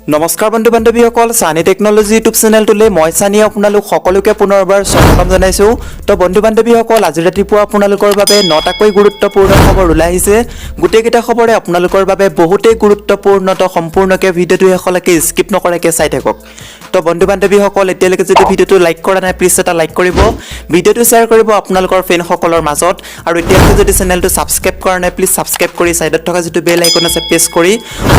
নমস্কাৰ বন্ধু বান্ধৱীসকল, সানি টেকনলজি ইউটিউব চেনেলটোলৈ মই সানি আপোনালোক সকলোকে পুনৰবাৰ স্বাগতম জনাইছোঁ। তো বন্ধু বান্ধৱীসকল, আজি ৰাতিপুৱা আপোনালোকৰ বাবে 9টাকৈ গুৰুত্বপূৰ্ণ খবৰ ওলাই আহিছে। গোটেইকেইটা খবৰে আপোনালোকৰ বাবে বহুতেই গুৰুত্বপূৰ্ণ। তো সম্পূৰ্ণকৈ ভিডিঅ'টো শেষলৈকে স্কিপ নকৰাকৈ চাই থাকক। তো বন্ধু বান্ধৱীসকল, এতিয়ালৈকে যদি ভিডিঅ'টো লাইক কৰা নাই প্লিজ এটা লাইক কৰিব, ভিডিঅ'টো শ্বেয়াৰ কৰিব আপোনালোকৰ ফ্ৰেণ্ডসকলৰ মাজত, আৰু এতিয়ালৈকে যদি চেনেলটো ছাবস্ক্ৰাইব কৰা নাই প্লিজ ছাবস্ক্ৰাইব কৰি ছাইডত থকা যিটো বেল আইকন আছে প্ৰেছ কৰি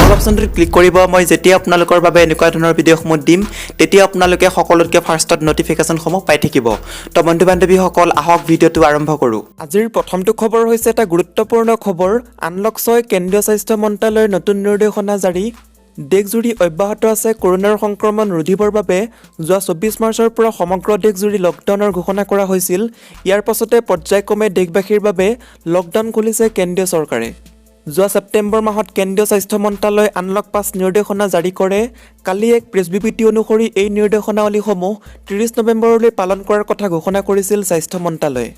অল অপশ্যনটোত ক্লিক কৰিব। মই যেতিয়া আপোনালোকৰ বাবে এনেকুৱা ধৰণৰ ভিডিঅ'সমূহ দিম তেতিয়া আপোনালোকে সকলোতকৈ ফাৰ্ষ্টত নটিফিকেশ্যনসমূহ পাই থাকিব। তো বন্ধু বান্ধৱীসকল, আহক ভিডিঅ'টো আৰম্ভ কৰোঁ। আজিৰ প্ৰথমটো খবৰ হৈছে এটা গুৰুত্বপূৰ্ণ খবৰ। আনলক 6 কেন্দ্ৰীয় স্বাস্থ্য মন্ত্ৰালয়ৰ নতুন নিৰ্দেশনা জাৰি। দেশজুৰি অব্যাহত আছে কৰোনাৰ সংক্ৰমণ ৰোধিবৰ বাবে যোৱা 24 মাৰ্চৰ পৰা সমগ্ৰ দেশজুৰি লকডাউনৰ ঘোষণা কৰা হৈছিল। ইয়াৰ পাছতে পৰ্যায়ক্ৰমে দেশবাসীৰ বাবে লকডাউন খুলিছে কেন্দ্ৰীয় চৰকাৰে। যোৱা ছেপ্টেম্বৰ মাহত কেন্দ্ৰীয় স্বাস্থ্য মন্ত্ৰালয়ে আনলক 5 নিৰ্দেশনা জাৰি কৰে। কালি এক প্ৰেছ বিবৃতি অনুসৰি এই নিৰ্দেশনাৱলীসমূহ 30 নৱেম্বৰলৈ পালন কৰাৰ কথা ঘোষণা কৰিছিল স্বাস্থ্য মন্ত্ৰালয়ে।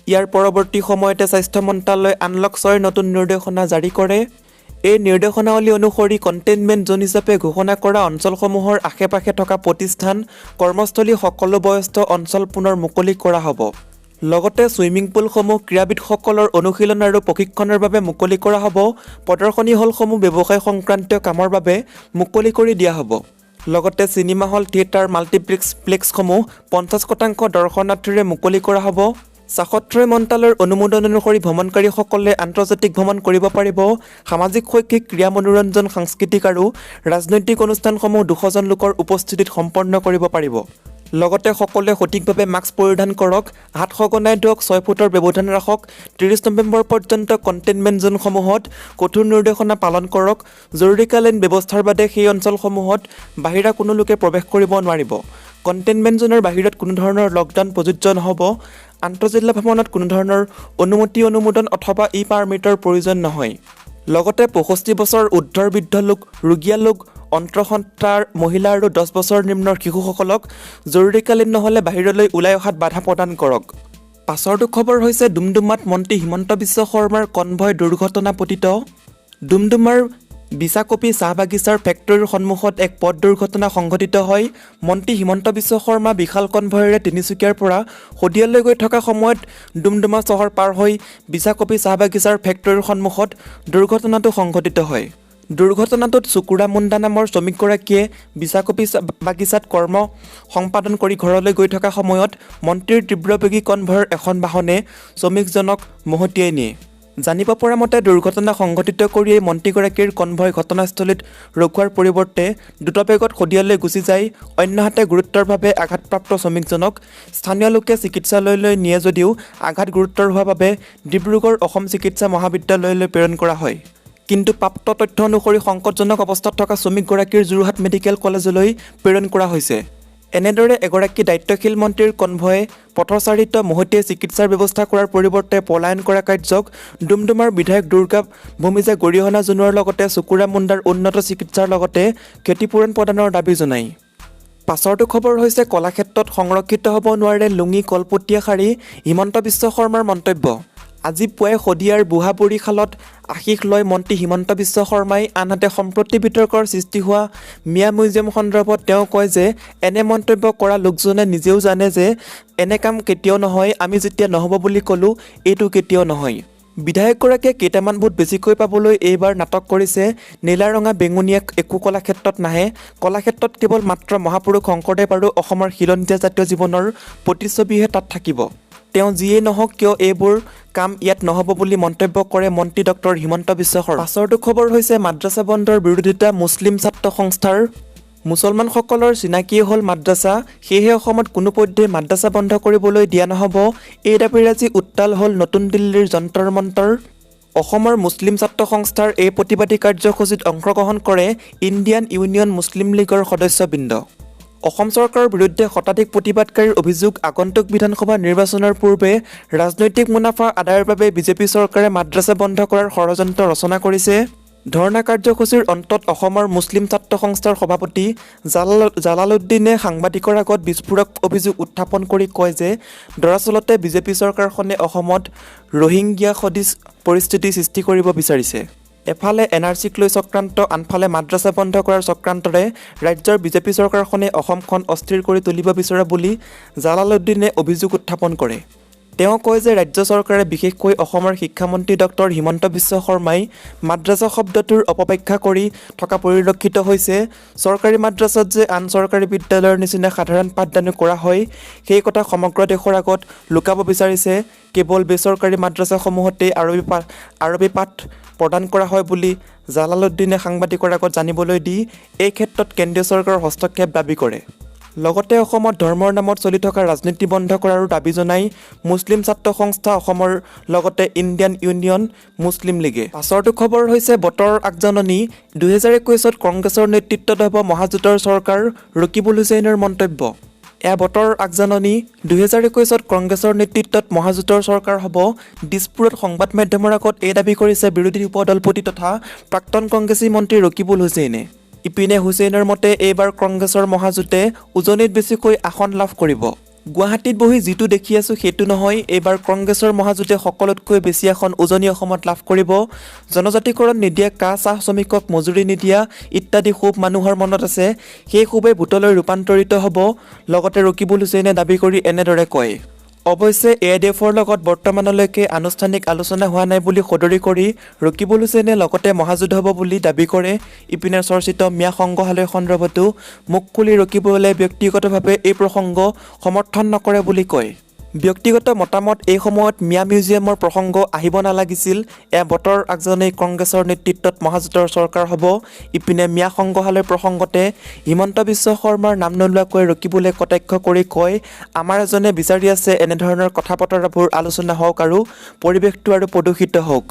ইয়াৰ পৰৱৰ্তী সময়তে স্বাস্থ্য মন্ত্ৰালয়ে আনলক 6 নতুন নিৰ্দেশনা জাৰি কৰে। এই নিৰ্দেশনাৱলী অনুসৰি কণ্টেইনমেণ্ট জ'ন হিচাপে ঘোষণা কৰা অঞ্চলসমূহৰ আশে-পাশে থকা প্ৰতিষ্ঠান, কৰ্মস্থলী, সকলো বয়স্ত অঞ্চল পুনৰ মুকলি কৰা হ'ব। লগতে ছুইমিং পুলসমূহ ক্ৰীড়াবিদসকলৰ অনুশীলন আৰু প্ৰশিক্ষণৰ বাবে মুকলি কৰা হ'ব। প্ৰদৰ্শনী হলসমূহ ব্যৱসায় সংক্ৰান্তীয় কামৰ বাবে মুকলি কৰি দিয়া হ'ব। লগতে চিনেমা হল, থিয়েটাৰ, মাল্টিপ্লেক্সসমূহ 50% দৰ্শনাৰ্থীৰে মুকলি কৰা হ'ব। 67 মন্ত্ৰালয়ৰ অনুমোদন অনুসৰি ভ্ৰমণকাৰীসকলে আন্তৰ্জাতিক ভ্ৰমণ কৰিব পাৰিব। সামাজিক, শৈক্ষিক, ক্ৰীড়া, মনোৰঞ্জন, সাংস্কৃতিক আৰু ৰাজনৈতিক অনুষ্ঠানসমূহ 200 জন লোকৰ উপস্থিতিত সম্পন্ন কৰিব পাৰিব। লগতে সকলোৱে সঠিকভাৱে মাস্ক পৰিধান কৰক, হাত সঘনাই ধুৱক, 6 ফুটৰ ব্যৱধান ৰাখক। 30 নৱেম্বৰ পৰ্যন্ত কণ্টেইনমেণ্ট জ'নসমূহত কঠোৰ নিৰ্দেশনা পালন কৰক। জৰুৰীকালীন ব্যৱস্থাৰ বাদে সেই অঞ্চলসমূহত বাহিৰা কোনো লোকে প্ৰৱেশ কৰিব নোৱাৰিব। কণ্টেইনমেণ্ট জ'নৰ বাহিৰত কোনো ধৰণৰ লকডাউন প্ৰযোজ্য নহ'ব। আন্তঃজিলা ভ্ৰমণত কোনো ধৰণৰ অনুমোদন অথবা পাৰ্মিটৰ প্ৰয়োজন নহয়। লগতে 65 বছৰ ঊৰ্ধ্বৰ বৃদ্ধ লোক, ৰোগীয়া লোক, অন্তঃসত্ত্বাৰ মহিলা আৰু 10 বছৰ নিম্নৰ শিশুসকলক জৰুৰীকালীন নহ'লে বাহিৰলৈ ওলাই অহাত বাধা প্ৰদান কৰক। পাছৰটো খবৰ হৈছে ডুমডুমাত মন্ত্ৰী হিমন্ত বিশ্ব শৰ্মাৰ কনভয় দুৰ্ঘটনা পতিত। ডুমডুমাৰ বিছাকপি চাহ বাগিচাৰ ফেক্টৰীৰ সন্মুখত এক পথ দুৰ্ঘটনা সংঘটিত হয়। মন্ত্ৰী হিমন্ত বিশ্ব শৰ্মা বিশাল কনভয়েৰে তিনিচুকীয়াৰ পৰা শদিয়ালৈ গৈ থকা সময়ত ডুমডুমা চহৰ পাৰ হৈ বিছাকপি চাহ বাগিচাৰ ফেক্টৰীৰ সন্মুখত দুৰ্ঘটনাটো সংঘটিত হয়। দুৰ্ঘটনাটোত চুকুৰা মুণ্ডা নামৰ শ্ৰমিকগৰাকীয়ে বিছাকপি বাগিচাত কৰ্ম সম্পাদন কৰি ঘৰলৈ গৈ থকা সময়ত মন্ত্ৰীৰ তীব্ৰবেগী কনভয়ৰ এখন বাহনে শ্ৰমিকজনক মহতিয়াই নিয়ে। জানিব পৰা মতে দুৰ্ঘটনা সংঘটিত কৰিয়েই মন্ত্ৰীগৰাকীৰ কনভয় ঘটনাস্থলীত ৰখোৱাৰ পৰিৱৰ্তে দ্ৰুতবেগত শদিয়ালৈ গুচি যায়। অন্যহাতে গুৰুতৰভাৱে আঘাতপ্ৰাপ্ত শ্ৰমিকজনক স্থানীয় লোকে চিকিৎসালয়লৈ নিয়ে যদিও আঘাত গুৰুতৰ হোৱাৰ বাবে ডিব্ৰুগড় অসম চিকিৎসা মহাবিদ্যালয়লৈ প্ৰেৰণ কৰা হয়। কিন্তু প্ৰাপ্ত তথ্য অনুসৰি সংকটজনক অৱস্থাত থকা শ্ৰমিকগৰাকীৰ যোৰহাট মেডিকেল কলেজলৈ প্ৰেৰণ কৰা হৈছে। এনেদৰে এগৰাকী দায়িত্বশীল মন্ত্ৰীৰ কনভয়ে পথচাৰিত মহতিয়াই চিকিৎসাৰ ব্যৱস্থা কৰাৰ পৰিৱৰ্তে পলায়ন কৰা কাৰ্যক ডুমডুমাৰ বিধায়ক দুৰ্গা ভূমিজে গৰিহণা জনোৱাৰ লগতে চুকুৰা মুণ্ডাৰ উন্নত চিকিৎসাৰ লগতে ক্ষতিপূৰণ প্ৰদানৰ দাবী জনায়। পাছৰটো খবৰ হৈছে কলাক্ষেত্ৰত সংৰক্ষিত হ'ব নোৱাৰে লুঙি, কলপতীয়া শাৰী, হিমন্ত বিশ্ব শৰ্মাৰ মন্তব্য। আজি পুৱাই শদিয়াৰ বুঢ়াবুঢ়ী খালত আশীষ লয় মন্ত্ৰী হিমন্ত বিশ্ব শৰ্মাই। আনহাতে সম্প্ৰতি বিতৰ্কৰ সৃষ্টি হোৱা মিয়া মিউজিয়াম সন্দৰ্ভত তেওঁ কয় যে এনে মন্তব্য কৰা লোকজনে নিজেও জানে যে এনে কাম কেতিয়াও নহয়। আমি যেতিয়া নহ'ব বুলি ক'লোঁ এইটো কেতিয়াও নহয়। বিধায়কগৰাকীয়ে কেইটামান ভোট বেছিকৈ পাবলৈ এইবাৰ নাটক কৰিছে। নীলা ৰঙা বেঙুনীয়া একো কলাক্ষেত্ৰত নাহে। কলাক্ষেত্ৰত কেৱল মাত্ৰ মহাপুৰুষ শংকৰদেৱ আৰু অসমৰ খিলঞ্জীয়া জাতীয় জীৱনৰ প্ৰতিচ্ছবিহে তাত থাকিব। তেওঁ যিয়েই নহওক কিয় এইবোৰ কাম ইয়াত নহ'ব বুলি মন্তব্য কৰে মন্ত্ৰী ডক্টৰ হিমন্ত বিশ্ব শৰ্মা। পাছৰটো খবৰ হৈছে মাদ্ৰাছা বন্ধৰ বিৰোধিতা মুছলিম ছাত্ৰ সংস্থাৰ। মুছলমানসকলৰ চিনাকিয়ে হ'ল মাদ্ৰাছা, সেয়েহে অসমত কোনোপধ্যেই মাদ্ৰাছা বন্ধ কৰিবলৈ দিয়া নহ'ব। এই দাবীৰে আজি উত্তাল হ'ল নতুন দিল্লীৰ যন্তৰ মন্তৰ। অসমৰ মুছলিম ছাত্ৰ সংস্থাৰ এই প্ৰতিবাদী কাৰ্যসূচীত অংশগ্ৰহণ কৰে ইণ্ডিয়ান ইউনিয়ন মুছলিম লীগৰ সদস্যবৃন্দ। অসম চৰকাৰৰ বিৰুদ্ধে শতাধিক প্ৰতিবাদকাৰীৰ অভিযোগ, আগন্তুক বিধানসভা নিৰ্বাচনৰ পূৰ্বে ৰাজনৈতিক মুনাফা আদায়ৰ বাবে বিজেপি চৰকাৰে মাদ্ৰাছা বন্ধ কৰাৰ ষড়যন্ত্ৰ ৰচনা কৰিছে। ধৰ্ণা কাৰ্যসূচীৰ অন্তত অসমৰ মুছলিম ছাত্ৰ সংস্থাৰ সভাপতি জালালুদ্দিনে সাংবাদিকৰ আগত বিস্ফোৰক অভিযোগ উত্থাপন কৰি কয় যে দৰাচলতে বিজেপি চৰকাৰখনে অসমত ৰোহিংগিয়া সদৃশ পৰিস্থিতি সৃষ্টি কৰিব বিচাৰিছে। এফালে এনআৰচিক লৈ চক্ৰান্ত, আনফালে মাদ্ৰাছা বন্ধ কৰাৰ চক্ৰান্তৰে ৰাজ্যৰ বিজেপি চৰকাৰখনে অসমখন অস্থিৰ কৰি তুলিব বিচৰা বুলি জালালুদ্দিনে অভিযোগ উত্থাপন কৰে। তেওঁ কয় যে ৰাজ্য চৰকাৰে বিশেষকৈ অসমৰ শিক্ষামন্ত্ৰী ডক্টৰ হিমন্ত বিশ্ব শৰ্মাই মাদ্ৰাছা শব্দটোৰ অপব্যাখ্যা কৰি থকা পৰিলক্ষিত হৈছে। চৰকাৰী মাদ্ৰাছাত যে আন চৰকাৰী বিদ্যালয়ৰ নিচিনা সাধাৰণ পাঠদানো কৰা হয়, সেই কথা সমগ্ৰ দেশৰ আগত লুকাব বিচাৰিছে। কেৱল বেচৰকাৰী মাদ্ৰাছাসমূহতেই আৰবী পাঠ প্ৰদান কৰা হয় বুলি জালালুদ্দিনে সাংবাদিকৰ আগত জানিবলৈ দি এই ক্ষেত্ৰত কেন্দ্ৰীয় চৰকাৰৰ হস্তক্ষেপ দাবী কৰে। লগতে অসমত ধৰ্মৰ নামত চলি থকা ৰাজনীতি বন্ধ কৰাৰো দাবী জনাই মুছলিম ছাত্ৰ সংস্থা অসমৰ লগতে ইণ্ডিয়ান ইউনিয়ন মুছলিম লীগে। পাছৰটো খবৰ হৈছে বতৰৰ আগজাননী। 2021 কংগ্ৰেছৰ নেতৃত্বত হ'ব মহাজোঁটৰ চৰকাৰ, ৰকিবুল হুছেইনৰ মন্তব্য। এয়া বতৰৰ আগজাননী। 2021 কংগ্ৰেছৰ নেতৃত্বত মহাজোঁটৰ চৰকাৰ হ'ব। দিছপুৰত সংবাদ মাধ্যমৰ আগত এই দাবী কৰিছে বিৰোধী উপদলপতি তথা প্ৰাক্তন কংগ্ৰেছী মন্ত্ৰী ৰকিবুল হুছেইনে। ইপিনে হুছেইনৰ মতে এইবাৰ কংগ্ৰেছৰ মহাজোঁটে উজনিত বেছিকৈ আসন লাভ কৰিব। গুৱাহাটীত বহি যিটো দেখি আছোঁ সেইটো নহয়, এইবাৰ কংগ্ৰেছৰ মহাজোঁটে সকলোতকৈ বেছি আসন উজনি অসমত লাভ কৰিব। জনজাতিকৰণ নিদিয়া, চাহ শ্ৰমিকক মজুৰি নিদিয়া ইত্যাদি ক্ষোভ মানুহৰ মনত আছে, সেই ক্ষোভে ভোটলৈ ৰূপান্তৰিত হ'ব, লগতে ৰকিবুল হুছেইনে দাবী কৰি এনেদৰে কয়। অৱশ্যে এআইডিএফৰ লগত বৰ্তমানলৈকে আনুষ্ঠানিক আলোচনা হোৱা নাই বুলি সদৰি কৰি ৰকিবুল হুছেইনে লগতে মহাজোঁট হ'ব বুলি দাবী কৰে। ইপিনে চৰ্চিত মিয়া সংগ্ৰহালয় সন্দৰ্ভতো মুখ খুলি ৰকিবুলে ব্যক্তিগতভাৱে এই প্ৰসংগ সমৰ্থন নকৰে বুলি কয়। ব্যক্তিগত মতামত, এই সময়ত মিয়া মিউজিয়ামৰ প্ৰসংগ আহিব নালাগিছিল। এয়া বতৰ আগজাননী, কংগ্ৰেছৰ নেতৃত্বত মহাজোঁটৰ চৰকাৰ হ'ব। ইপিনে মিয়া সংগ্ৰহালয় প্ৰসংগতে হিমন্ত বিশ্ব শৰ্মাৰ নাম নোলোৱাকৈ ৰকিবুলে কটাক্ষ কৰি কয়, আমাৰ এজনে বিচাৰি আছে এনেধৰণৰ কথা বতৰাবোৰ আলোচনা হওক আৰু পৰিৱেশটো আৰু প্ৰদূষিত হওক।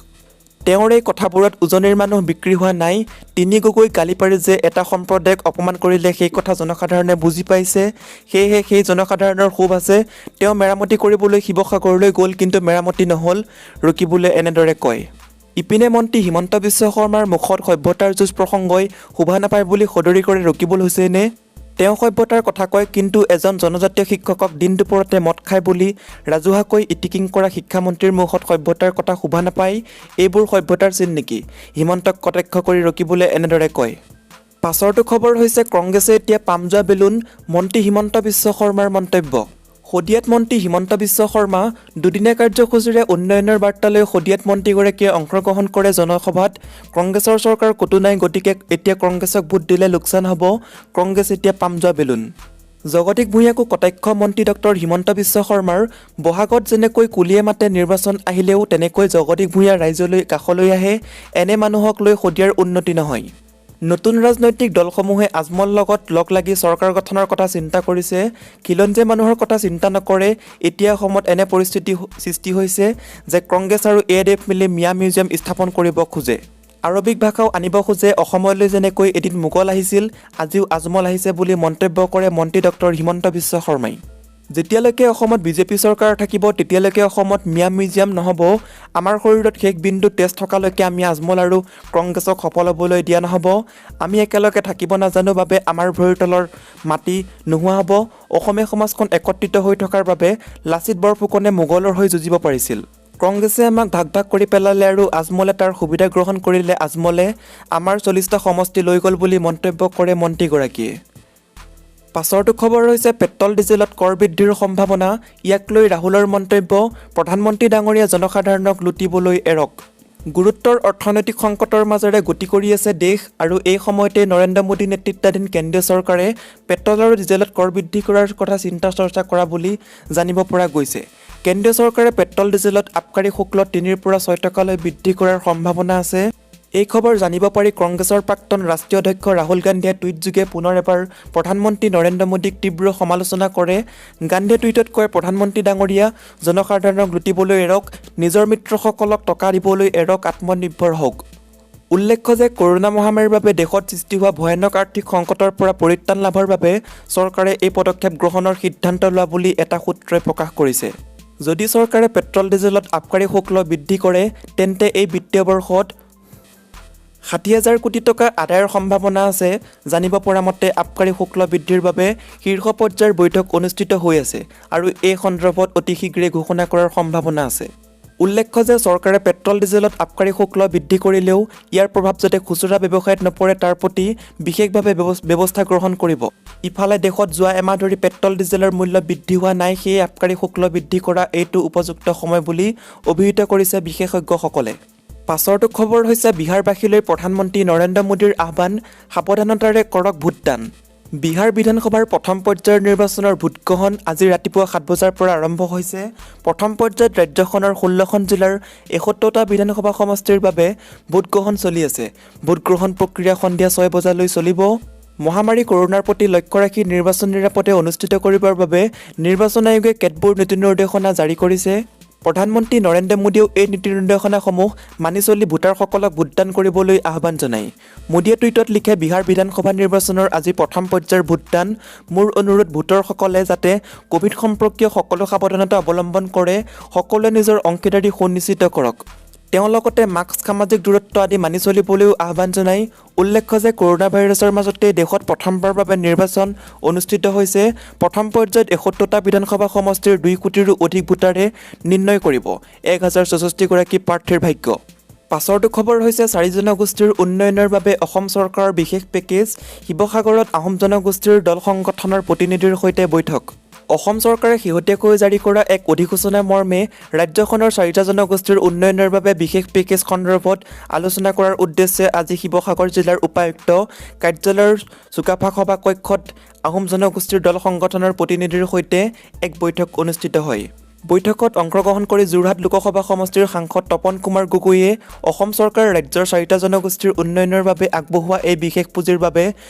তেওঁৰ এই কথাবোৰত উজনিৰ মানুহ বিক্ৰী হোৱা নাই। তিনি গগৈ গালি পাৰি যে এটা সম্প্ৰদায়ক অপমান কৰিলে সেই কথা জনসাধাৰণে বুজি পাইছে, সেয়েহে সেই জনসাধাৰণৰ ক্ষোভ আছে। তেওঁ মেৰামতি কৰিবলৈ শিৱসাগৰলৈ গ'ল, কিন্তু মেৰামতি নহ'ল, ৰকিবুলে এনেদৰে কয়। ইপিনে মন্ত্ৰী হিমন্ত বিশ্ব শৰ্মাৰ মুখত সভ্যতাৰ যুঁজ প্ৰসংগই শোভা নাপায় বুলি সদৰি কৰে ৰকিবুল হুছেইনে। তেওঁ সভ্যতাৰ কথা কয়, কিন্তু এজন জনজাতীয় শিক্ষকক দিন দুপৰতে মদ খায় বুলি ৰাজহুৱাকৈ ইটিকিং কৰা শিক্ষামন্ত্ৰীৰ মুখত সভ্যতাৰ কথা শোভা নাপায়। এইবোৰ সভ্যতাৰ চিন নেকি? হিমন্তক কটাক্ষ কৰি ৰকিবুলে এনেদৰে কয়। পাছৰটো খবৰ হৈছে কংগ্ৰেছে এতিয়া পাম যোৱা বেলুন, মন্ত্ৰী হিমন্ত বিশ্ব শৰ্মাৰ মন্তব্য। শদিয়াত মন্ত্ৰী হিমন্ত বিশ্ব শৰ্মা দুদিনীয়া কাৰ্যসূচীৰে উন্নয়নৰ বাৰ্তা লৈ শদিয়াত মন্ত্ৰীগৰাকীয়ে অংশগ্ৰহণ কৰে জনসভাত। কংগ্ৰেছৰ চৰকাৰ ক'তো নাই, গতিকে এতিয়া কংগ্ৰেছক ভোট দিলে লোকচান হ'ব, কংগ্ৰেছ এতিয়া পাম যোৱা বেলুন। জগদীশ ভূঞাকো কটাক্ষ মন্ত্ৰী ডক্টৰ হিমন্ত বিশ্ব শৰ্মাৰ। বহাগত যেনেকৈ কুলিয়ে মাতে নিৰ্বাচন আহিলেও তেনেকৈ জগদীশ ভূঞা ৰাইজলৈ কাষলৈ আহে। এনে মানুহক লৈ শদিয়াৰ উন্নতি নহয়। নতুন ৰাজনৈতিক দলসমূহে আজমল লগত লগ লাগি চৰকাৰ গঠনৰ কথা চিন্তা কৰিছে, খিলঞ্জীয়া মানুহৰ কথা চিন্তা নকৰে। এতিয়া অসমত এনে পৰিস্থিতি সৃষ্টি হৈছে যে কংগ্ৰেছ আৰু এআইডিএফ মিলি মিয়া মিউজিয়াম স্থাপন কৰিব খোজে। আৰবিক ভাষাও আনিব খোজে। অসমলৈ যেনেকৈ এদিন মোগল আহিছিল, আজিও আজমল আহিছে বুলি মন্তব্য কৰে মন্ত্ৰী ডক্টৰ হিমন্ত বিশ্ব শৰ্মাই। যেতিয়ালৈকে অসমত বিজেপি চৰকাৰ থাকিব তেতিয়ালৈকে অসমত মিয়া মিউজিয়াম নহ'ব। আমাৰ শৰীৰত শেষ বিন্দু তেজ থকালৈকে আমি আজমল আৰু কংগ্ৰেছক সফল হ'বলৈ দিয়া নহ'ব। আমি একেলগে থাকিব নাজানো বাবে আমাৰ ভৰিৰ তলৰ মাটি নোহোৱা হ'ব। অসমীয়া সমাজখন একত্ৰিত হৈ থকাৰ বাবে লাচিত বৰফুকনে মোগলৰ হৈ যুঁজিব পাৰিছিল। কংগ্ৰেছে আমাক ভাগ ভাগ কৰি পেলালে আৰু আজমলে তাৰ সুবিধা গ্ৰহণ কৰিলে। আজমলে আমাৰ 40টা সমষ্টি লৈ গ'ল বুলি মন্তব্য কৰে মন্ত্ৰীগৰাকীয়ে। পাছৰটো খবৰ হৈছে পেট্ৰল ডিজেলত কৰ বৃদ্ধিৰ সম্ভাৱনা, ইয়াক লৈ ৰাহুলৰ মন্তব্য। প্ৰধানমন্ত্ৰী ডাঙৰীয়া জনসাধাৰণক লুটিবলৈ এৰক। গুৰুত্বৰ অৰ্থনৈতিক সংকটৰ মাজেৰে গতি কৰি আছে দেশ, আৰু এই সময়তে নৰেন্দ্ৰ মোদী নেতৃত্বাধীন কেন্দ্ৰীয় চৰকাৰে পেট্ৰল আৰু ডিজেলত কৰ বৃদ্ধি কৰাৰ কথা চিন্তা চৰ্চা কৰা বুলি জানিব পৰা গৈছে। কেন্দ্ৰীয় চৰকাৰে পেট্ৰল ডিজেলত আবকাৰী শুল্ক 3ৰ পৰা 6 টকালৈ বৃদ্ধি কৰাৰ সম্ভাৱনা আছে। এই খবৰ জানিব পাৰি কংগ্ৰেছৰ প্ৰাক্তন ৰাষ্ট্ৰীয় অধ্যক্ষ ৰাহুল গান্ধীয়ে টুইটযোগে পুনৰ এবাৰ প্ৰধানমন্ত্ৰী নৰেন্দ্ৰ মোদীক তীব্ৰ সমালোচনা কৰে। গান্ধীয়ে টুইটত কয়, প্ৰধানমন্ত্ৰী ডাঙৰীয়া, জনসাধাৰণক লুটিবলৈ এৰক, নিজৰ মিত্ৰসকলক টকা দিবলৈ এৰক, আত্মনিৰ্ভৰ হওক। উল্লেখ্য যে কৰোনা মহামাৰীৰ বাবে দেশত সৃষ্টি হোৱা ভয়ানক আৰ্থিক সংকটৰ পৰা পৰিত্ৰাণ লাভৰ বাবে চৰকাৰে এই পদক্ষেপ গ্ৰহণৰ সিদ্ধান্ত লোৱা বুলি এটা সূত্ৰই প্ৰকাশ কৰিছে। যদি চৰকাৰে পেট্ৰল ডিজেলত আবকাৰী শুল্ক বৃদ্ধি কৰে তেন্তে এই বিত্তীয় বৰ্ষত 60,000 কোটি টকা আদায়ৰ সম্ভাৱনা আছে। জানিব পৰা মতে আবকাৰী শুল্ক বৃদ্ধিৰ বাবে শীৰ্ষ পৰ্যায়ৰ বৈঠক অনুষ্ঠিত হৈ আছে আৰু এই সন্দৰ্ভত অতি শীঘ্ৰে ঘোষণা কৰাৰ সম্ভাৱনা আছে। উল্লেখ্য যে চৰকাৰে পেট্ৰল ডিজেলত আবকাৰী শুল্ক বৃদ্ধি কৰিলেও ইয়াৰ প্ৰভাৱ যাতে খুচুৰা ব্যৱসায়ত নপৰে তাৰ প্ৰতি বিশেষভাৱে ব্যৱস্থা গ্ৰহণ কৰিব। ইফালে দেশত যোৱা এমাহ ধৰি পেট্ৰল ডিজেলৰ মূল্য বৃদ্ধি হোৱা নাই, সেয়ে আবকাৰী শুল্ক বৃদ্ধি কৰা এইটো উপযুক্ত সময় বুলি অভিহিত কৰিছে বিশেষজ্ঞসকলে। পাছৰটো খবৰ হৈছে বিহাৰবাসীলৈ প্ৰধানমন্ত্ৰী নৰেন্দ্ৰ মোদীৰ আহ্বান, সাৱধানতাৰে কৰক ভোটদান। বিহাৰ বিধানসভাৰ প্ৰথম পৰ্যায়ৰ নিৰ্বাচনৰ ভোটগ্ৰহণ আজি ৰাতিপুৱা 7 বজাৰ পৰা আৰম্ভ হৈছে। প্ৰথম পৰ্যায়ত ৰাজ্যখনৰ 16খন জিলাৰ 71টা বিধানসভা সমষ্টিৰ বাবে ভোটগ্ৰহণ চলি আছে। ভোটগ্ৰহণ প্ৰক্ৰিয়া সন্ধিয়া 6 বজালৈ চলিব। মহামাৰী কৰোনাৰ প্ৰতি লক্ষ্য ৰাখি নিৰ্বাচন নিৰাপদে অনুষ্ঠিত কৰিবৰ বাবে নিৰ্বাচন আয়োগে কেতবোৰ নীতি নিৰ্দেশনা জাৰি কৰিছে। প্ৰধানমন্ত্ৰী নৰেন্দ্ৰ মোদীয়েও এই নীতি নিৰ্দেশনাসমূহ মানি চলি ভোটাৰসকলক ভোটদান কৰিবলৈ আহ্বান জনায়। মোদীয়ে টুইটত লিখে, বিহাৰ বিধানসভা নিৰ্বাচনৰ আজি প্ৰথম পৰ্যায়ৰ ভোটদান। মোৰ অনুৰোধ, ভোটাৰসকলে যাতে কোভিড সম্পৰ্কীয় সকলো সাৱধানতা অৱলম্বন কৰে, সকলোৱে নিজৰ অংশীদাৰী সুনিশ্চিত কৰক। তেওঁ লগতে মাস্ক, সামাজিক দূৰত্ব আদি মানি চলিবলৈও আহ্বান জনায়। উল্লেখ্য যে কৰোনা ভাইৰাছৰ মাজতে দেশত প্ৰথমবাৰৰ বাবে নিৰ্বাচন অনুষ্ঠিত হৈছে। প্ৰথম পৰ্যায়ত 71টা বিধানসভা সমষ্টিৰ 2 কোটিৰো অধিক ভোটাৰে নিৰ্ণয় কৰিব 1064গৰাকী প্ৰাৰ্থীৰ ভাগ্য। পাছৰটো খবৰ হৈছে 4 জনগোষ্ঠীৰ উন্নয়নৰ বাবে অসম চৰকাৰৰ বিশেষ পেকেজ। শিৱসাগৰত আহোম জনগোষ্ঠীৰ দল সংগঠনৰ প্ৰতিনিধিৰ সৈতে বৈঠক। অসম চৰকাৰে শেহতীয়াকৈ জাৰি কৰা এক অধিসূচনা মৰ্মে ৰাজ্যখনৰ 4টা জনগোষ্ঠীৰ উন্নয়নৰ বাবে বিশেষ পেকেজ সন্দৰ্ভত আলোচনা কৰাৰ উদ্দেশ্যে আজি শিৱসাগৰ জিলাৰ উপায়ুক্ত কাৰ্যালয়ৰ চুকাফা সভা কক্ষত আহোম জনগোষ্ঠীৰ দল সংগঠনৰ প্ৰতিনিধিৰ সৈতে এক বৈঠক অনুষ্ঠিত হয়। বৈঠকত অংশগ্ৰহণ কৰি যোৰহাট লোকসভা সমষ্টিৰ সাংসদ তপন কুমাৰ গগৈয়ে অসম চৰকাৰে ৰাজ্যৰ 4টা জনগোষ্ঠীৰ উন্নয়নৰ বাবে আগবঢ়োৱা এই বিশেষ পুঁজিৰ বাবে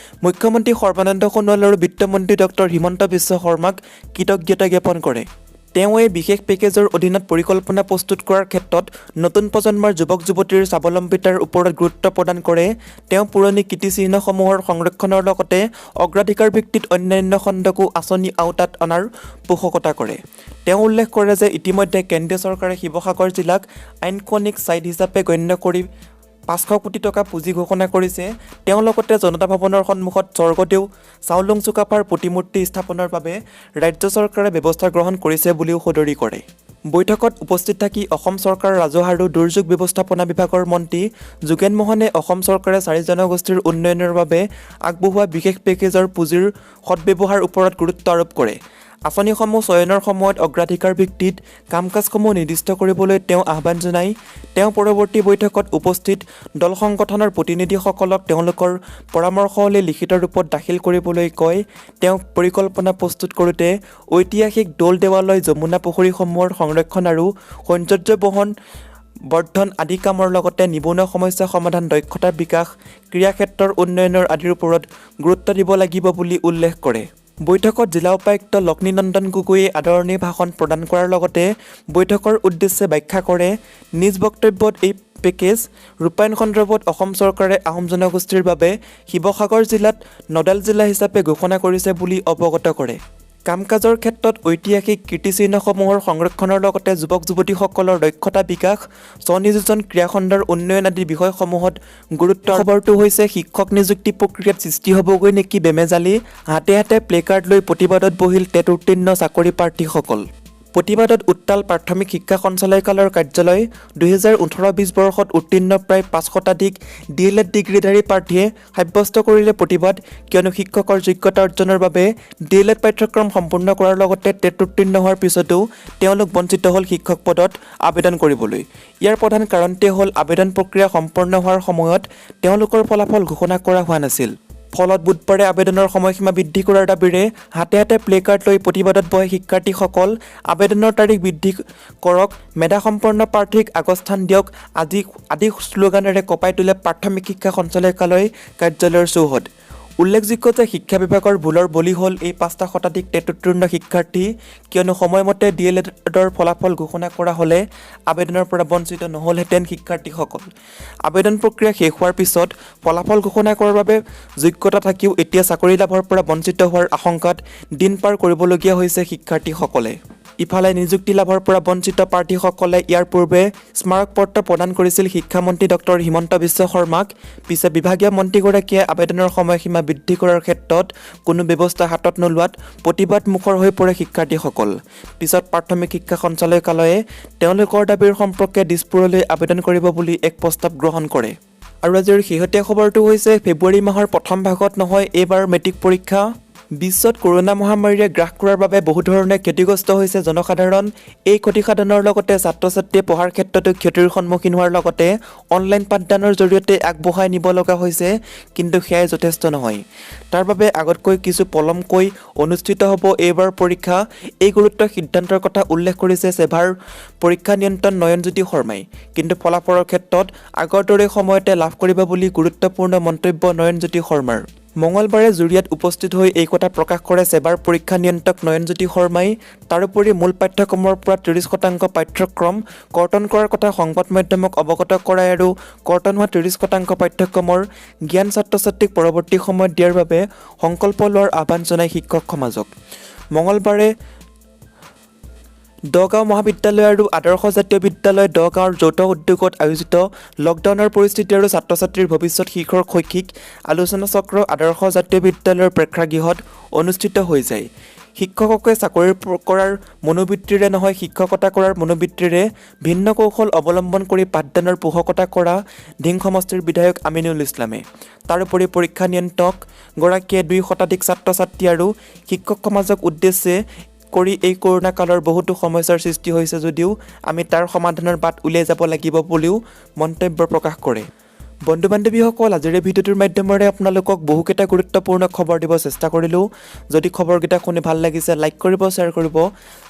মুখ্যমন্ত্ৰী সৰ্বানন্দ সোণোৱাল আৰু বিত্তমন্ত্ৰী ডক্টৰ হিমন্ত বিশ্ব শৰ্মাক কৃতজ্ঞতা জ্ঞাপন কৰে। তেওঁ এই বিশেষ পেকেজৰ অধীনত পৰিকল্পনা প্ৰস্তুত কৰাৰ ক্ষেত্ৰত নতুন প্ৰজন্মৰ যুৱক যুৱতীৰ স্বাৱলম্বিতাৰ ওপৰত গুৰুত্ব প্ৰদান কৰে। তেওঁ পুৰণি কীৰ্তিচিহ্নসমূহৰ সংৰক্ষণৰ লগতে অগ্ৰাধিকাৰ ভিত্তিত অন্যান্য খণ্ডকো আঁচনি আওতাত অনাৰ পোষকতা কৰে। তেওঁ উল্লেখ কৰে যে ইতিমধ্যে কেন্দ্ৰীয় চৰকাৰে শিৱসাগৰ জিলাক আইকনিক ছাইট হিচাপে গণ্য কৰি 500 কোটি টকা পুঁজি ঘোষণা কৰিছে। তেওঁ লগতে জনতা ভৱনৰ সন্মুখত স্বৰ্গদেউ চাওলুং চুকাফাৰ প্ৰতিমূৰ্তি স্থাপনৰ বাবে ৰাজ্য চৰকাৰে ব্যৱস্থা গ্ৰহণ কৰিছে বুলিও সদৰি কৰে। বৈঠকত উপস্থিত থাকি অসম চৰকাৰৰ ৰাজহ আৰু দুৰ্যোগ ব্যৱস্থাপনা বিভাগৰ মন্ত্ৰী যোগেন মোহনে অসম চৰকাৰে 4 জনগোষ্ঠীৰ উন্নয়নৰ বাবে আগবঢ়োৱা বিশেষ পেকেজৰ পুঁজিৰ সৎব্যৱহাৰ ওপৰত গুৰুত্ব আৰোপ কৰে। আঁচনিসমূহ চয়নৰ সময়ত অগ্ৰাধিকাৰ ভিত্তিত কাম-কাজসমূহ নিৰ্দিষ্ট কৰিবলৈ তেওঁ আহ্বান জনায়। তেওঁ পৰৱৰ্তী বৈঠকত উপস্থিত দল সংগঠনৰ প্ৰতিনিধিসকলক তেওঁলোকৰ পৰামৰ্শৱলী লিখিত ৰূপত দাখিল কৰিবলৈ কয়। তেওঁ পৰিকল্পনা প্ৰস্তুত কৰোঁতে ঐতিহাসিক দৌল দেৱালয়, যমুনা পুখুৰীসমূহৰ সংৰক্ষণ আৰু সৌন্দৰ্য বৰ্ধন আদি কামৰ লগতে নিবনুৱা সমস্যা সমাধান, দক্ষতাৰ বিকাশ, ক্ৰীড়া ক্ষেত্ৰৰ উন্নয়নৰ আদিৰ ওপৰত গুৰুত্ব দিব লাগিব বুলি উল্লেখ কৰে। বৈঠকত জিলা উপায়ুক্ত লক্ষ্মীনন্দন গগৈয়ে আদৰণি ভাষণ প্ৰদান কৰাৰ লগতে বৈঠকৰ উদ্দেশ্যে ব্যাখ্যা কৰে। নিজ বক্তব্যত এই পেকেজ ৰূপায়ণ সন্দৰ্ভত অসম চৰকাৰে আহোম জনগোষ্ঠীৰ বাবে শিৱসাগৰ জিলাত নডেল জিলা হিচাপে ঘোষণা কৰিছে বুলি অৱগত কৰে। কাম-কাজৰ ক্ষেত্ৰত ঐতিহাসিক কীৰ্তিচিহ্নসমূহৰ সংৰক্ষণৰ লগতে যুৱক যুৱতীসকলৰ দক্ষতা বিকাশ, স্বনিয়োজন, ক্ৰীড়াখণ্ডৰ উন্নয়ন আদি বিষয়সমূহত গুৰুত্ব। খবৰটো হৈছে শিক্ষক নিযুক্তি প্ৰক্ৰিয়াত সৃষ্টি হ'বগৈ নেকি বেমেজালি? হাতে হাতে প্লেকাৰ্ড লৈ প্ৰতিবাদত বহিল টেট উত্তীৰ্ণ চাকৰি প্ৰাৰ্থীসকল। প্ৰতিবাদত উত্তাল প্ৰাথমিক শিক্ষা সঞ্চালকালয়ৰ কাৰ্যালয়। 2018-20 বৰ্ষত উত্তীৰ্ণ প্ৰায় 5 শতাধিক DLED ডিগ্ৰীধাৰী প্ৰাৰ্থীয়ে সাব্যস্ত কৰিলে প্ৰতিবাদ, কিয়নো শিক্ষকৰ যোগ্যতা অৰ্জনৰ বাবে DLED পাঠ্যক্ৰম সম্পূৰ্ণ কৰাৰ লগতে টেট উত্তীৰ্ণ হোৱাৰ পিছতো তেওঁলোক বঞ্চিত হ'ল শিক্ষক পদত আবেদন কৰিবলৈ। ইয়াৰ প্ৰধান কাৰণটোৱে হ'ল আবেদন প্ৰক্ৰিয়া সম্পন্ন হোৱাৰ সময়ত তেওঁলোকৰ ফলাফল ঘোষণা কৰা হোৱা নাছিল। ফলত বুধবাৰে আবেদনৰ সময়সীমা বৃদ্ধি কৰাৰ দাবীৰে হাতে হাতে প্লেকাৰ্ড লৈ প্ৰতিবাদত বহে শিক্ষাৰ্থীসকল। আবেদনৰ তাৰিখ বৃদ্ধি কৰক, মেধাসম্পন্ন প্ৰাৰ্থীক আগস্থান দিয়ক আদি শ্লোগানেৰে কঁপাই তোলে প্ৰাথমিক শিক্ষা সঞ্চালকালয় কাৰ্যালয়ৰ চৌহদ। উল্লেখযোগ্য যে শিক্ষা বিভাগৰ ভুলৰ বলি হ'ল এই 5টা শতাধিক টেট উত্তীৰ্ণ শিক্ষাৰ্থী, কিয়নো সময়মতে DLEDৰ ফলাফল ঘোষণা কৰা হ'লে আবেদনৰ পৰা বঞ্চিত নহ'লহেঁতেন শিক্ষাৰ্থীসকল। আবেদন প্ৰক্ৰিয়া শেষ হোৱাৰ পিছত ফলাফল ঘোষণা কৰাৰ বাবে যোগ্যতা থাকিও এতিয়া চাকৰি লাভৰ পৰা বঞ্চিত হোৱাৰ আশংকাত দিন পাৰ কৰিবলগীয়া হৈছে শিক্ষাৰ্থীসকলে। ইফালে নিযুক্তি লাভৰ পৰা বঞ্চিত প্ৰাৰ্থীসকলে ইয়াৰ পূৰ্বে স্মাৰকপত্ৰ প্ৰদান কৰিছিল শিক্ষামন্ত্ৰী ডক্টৰ হিমন্ত বিশ্ব শৰ্মাক। পিছে বিভাগীয় মন্ত্ৰীগৰাকীয়ে আবেদনৰ সময়সীমা বৃদ্ধি কৰাৰ ক্ষেত্ৰত কোনো ব্যৱস্থা হাতত নোলোৱাত প্ৰতিবাদ মুখৰ হৈ পৰে শিক্ষাৰ্থীসকল। পিছত প্ৰাথমিক শিক্ষা সঞ্চালকালয়ে তেওঁলোকৰ দাবীৰ সম্পৰ্কে দিছপুৰলৈ আবেদন কৰিব বুলি এক প্ৰস্তাৱ গ্ৰহণ কৰে। আৰু আজিৰ শেহতীয়া খবৰটো হৈছে ফেব্ৰুৱাৰী মাহৰ প্ৰথম ভাগত নহয় এইবাৰ মেট্ৰিক পৰীক্ষা। বিশ্বত কৰোনা মহামাৰীয়ে গ্ৰাস কৰাৰ বাবে বহু ধৰণে ক্ষতিগ্ৰস্ত হৈছে জনসাধাৰণ। এই ক্ষতিসাধনৰ লগতে ছাত্ৰ ছাত্ৰীয়ে পঢ়াৰ ক্ষেত্ৰতো ক্ষতিৰ সন্মুখীন হোৱাৰ লগতে অনলাইন পাঠদানৰ জৰিয়তে আগবঢ়াই নিব লগা হৈছে, কিন্তু সেয়াই যথেষ্ট নহয়। তাৰ বাবে আগতকৈ কিছু পলমকৈ অনুষ্ঠিত হ'ব এইবাৰ পৰীক্ষা। এই গুৰুত্বৰ সিদ্ধান্তৰ কথা উল্লেখ কৰিছে ছেভাৰ পৰীক্ষা নিয়ন্ত্ৰণ নয়নজ্যোতি শৰ্মাই। কিন্তু ফলাফলৰ ক্ষেত্ৰত আগৰ দৰে সময়তে লাভ কৰিব বুলি গুৰুত্বপূৰ্ণ মন্তব্য নয়নজ্যোতি শৰ্মাৰ। মঙলবাৰে জুৰিয়াত উপস্থিত হৈ এই কথা প্ৰকাশ কৰে ছেভাৰ পৰীক্ষা নিয়ন্ত্ৰক নয়নজ্যোতি শৰ্মাই। তাৰোপৰি মূল পাঠ্যক্ৰমৰ পৰা 30% পাঠ্যক্ৰম কৰ্তন কৰাৰ কথা সংবাদ মাধ্যমক অৱগত কৰায় আৰু কৰ্তন হোৱা 30% পাঠ্যক্ৰমৰ জ্ঞান ছাত্ৰ ছাত্ৰীক পৰৱৰ্তী সময়ত দিয়াৰ বাবে সংকল্প লোৱাৰ আহ্বান জনায় শিক্ষক সমাজক। মঙলবাৰে দগাঁও মহাবিদ্যালয় আৰু আদৰ্শ জাতীয় বিদ্যালয় দগাঁৱৰ যৌথ উদ্যোগত আয়োজিত লকডাউনৰ পৰিস্থিতি আৰু ছাত্ৰ ছাত্ৰীৰ ভৱিষ্যত শীৰ্ষক শৈক্ষিক আলোচনা চক্ৰ আদৰ্শ জাতীয় বিদ্যালয়ৰ প্ৰেক্ষাগৃহত অনুষ্ঠিত হৈ যায়। শিক্ষককে চাকৰি কৰাৰ মনোবৃত্তিৰে নহয়, শিক্ষকতা কৰাৰ মনোবৃত্তিৰে ভিন্ন কৌশল অৱলম্বন কৰি পাঠদানৰ পোষকতা কৰা ধিং সমষ্টিৰ বিধায়ক আমিনুল ইছলামে। তাৰোপৰি পৰীক্ষা নিয়ন্ত্ৰকগৰাকীয়ে 2 শতাধিক ছাত্ৰ ছাত্ৰী আৰু শিক্ষক সমাজক উদ্দেশ্যে কৰি এই কৰোনা কালৰ বহুতো সমস্যাৰ সৃষ্টি হৈছে যদিও আমি তাৰ সমাধানৰ বাট উলিয়াই যাব লাগিব বুলিও মন্তব্য প্ৰকাশ কৰে। বন্ধু বান্ধৱীসকল, আজিৰ এই ভিডিঅ'টোৰ মাধ্যমেৰে আপোনালোকক বহুকেইটা গুৰুত্বপূৰ্ণ খবৰ দিব চেষ্টা কৰিলোঁ। যদি খবৰকেইটা শুনি ভাল লাগিছে লাইক কৰিব, শ্বেয়াৰ কৰিব,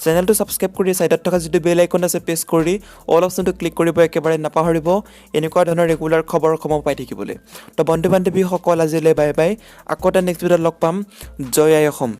চেনেলটো ছাবস্ক্ৰাইব কৰি ছাইডত থকা যিটো বেল আইকন আছে প্ৰেছ কৰি অল অপশ্যনটো ক্লিক কৰিব একেবাৰে নাপাহৰিব এনেকুৱা ধৰণৰ ৰেগুলাৰ খবৰসমূহ পাই থাকিবলৈ। তো বন্ধু বান্ধৱীসকল, আজিলৈ বাই বাই। আকৌ এটা নেক্সট ভিডিঅ'ত লগ পাম। জয় আই অসম।